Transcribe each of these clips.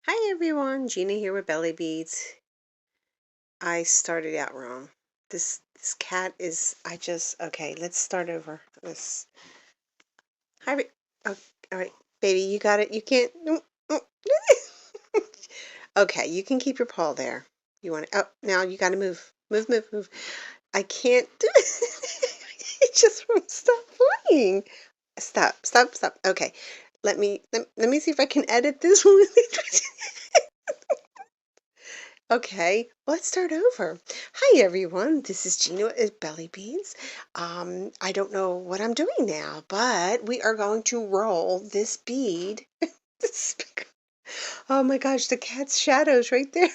Hi everyone, Gina here with Belliebeads. I started out wrong. This cat is okay, let's start over. This Hi oh, all right, baby, you got it. You can't Okay, you can keep your paw there. You want to now you got to move. Move. I can't do it. It just won't stop playing. Stop. Okay. Let me see if I can edit this one. Okay, let's start over. Hi everyone, this is Gina at Belliebeads. I don't know what I'm doing now, but we are going to roll this bead. Oh my gosh, the cat's shadows right there.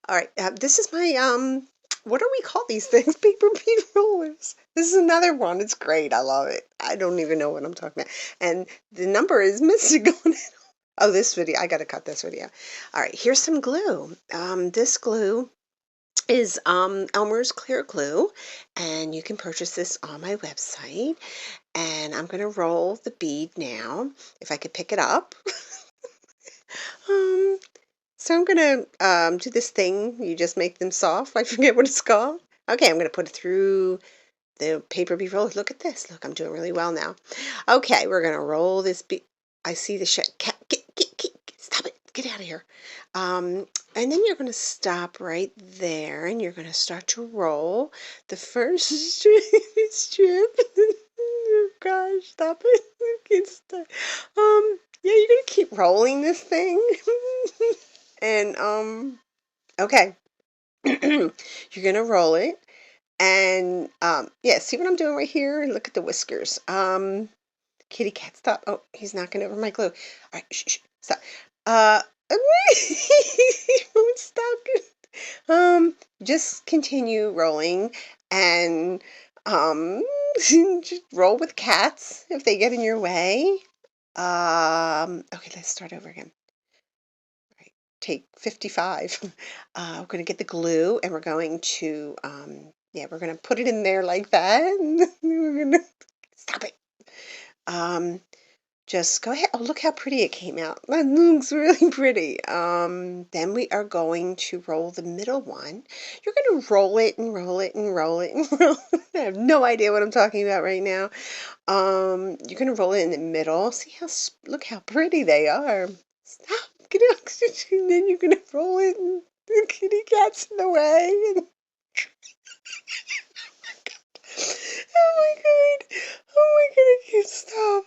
All right, this is my what do we call these things? Paper bead rollers. This is another one. It's great. I love it. I don't even know what I'm talking about. And the number is missing on it. Oh, this video. I got to cut this video. All right, here's some glue. This glue is Elmer's Clear Glue, and you can purchase this on my website. And I'm going to roll the bead now, if I could pick it up. um, so I'm going to do this thing. You just make them soft. I forget what it's called. Okay, I'm going to put it through the paper bead roller. Look at this. Look, I'm doing really well now. Okay, we're going to roll this bead. I see the cat. Stop it. Get out of here. And then you're going to stop right there and you're going to start to roll the first strip. Oh gosh, stop it. You can't stop. Yeah, you're going to keep rolling this thing. And, okay. You're going to roll it. And, yeah, see what I'm doing right here? Look at the whiskers. Kitty cat, stop. Oh, he's knocking over my glue. All right, shh, stop. He won't stop. Just continue rolling and just roll with cats if they get in your way. Okay, let's start over again. All right, take 55. We're going to get the glue and we're going to, yeah, we're going to put it in there like that. We're going to stop it. Just go ahead. Oh, look how pretty it came out. That looks really pretty. Then we are going to roll the middle one. You're going to roll it and roll it and roll it and roll it. I have no idea what I'm talking about right now. You're going to roll it in the middle. See look how pretty they are. Stop. Get out. And then you're going to roll it and the kitty cat's in the way. Oh my god. Oh my god. I can't stop.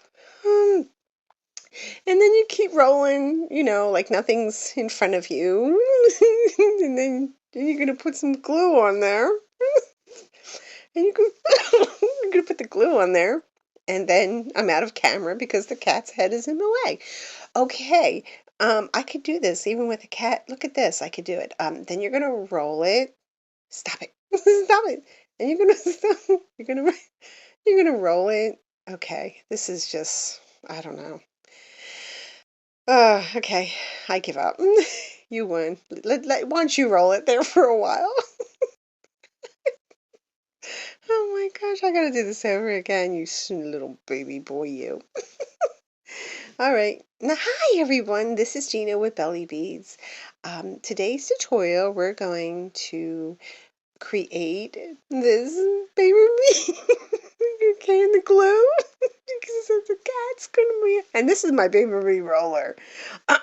And then you keep rolling, like nothing's in front of you. And then you're going to put some glue on there. And you're going to put the glue on there. And then I'm out of camera because the cat's head is in the way. Okay, I could do this even with a cat. Look at this. I could do it. Then you're going to roll it. Stop it. Stop it. And you're going to stop. You're going to roll it. Okay, this is just, I don't know. Okay, I give up. You win. Why don't you roll it there for a while? Oh my gosh, I gotta do this over again, you little baby boy, you. All right. Now, hi everyone. This is Gina with Belliebeads. Today's tutorial, we're going to create this paper bead. Okay, and the glue. Because the cat's gonna be. And this is my paper bead roller.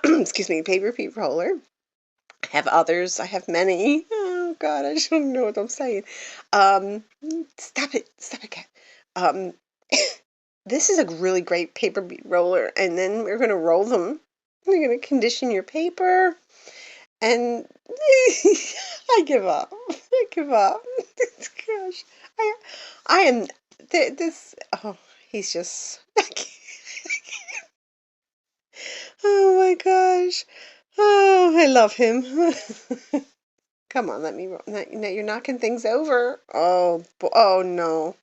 Excuse me, paper bead roller. I have others. I have many. Oh God, I don't know what I'm saying. Um, Stop it, cat. Um, this is a really great paper bead roller, and then we're gonna roll them. You're gonna condition your paper, and I give up. I give up. Gosh, I am this. Oh, he's just. Oh my gosh. Oh, I love him. Come on, let me roll. Now you're knocking things over. Oh, oh no.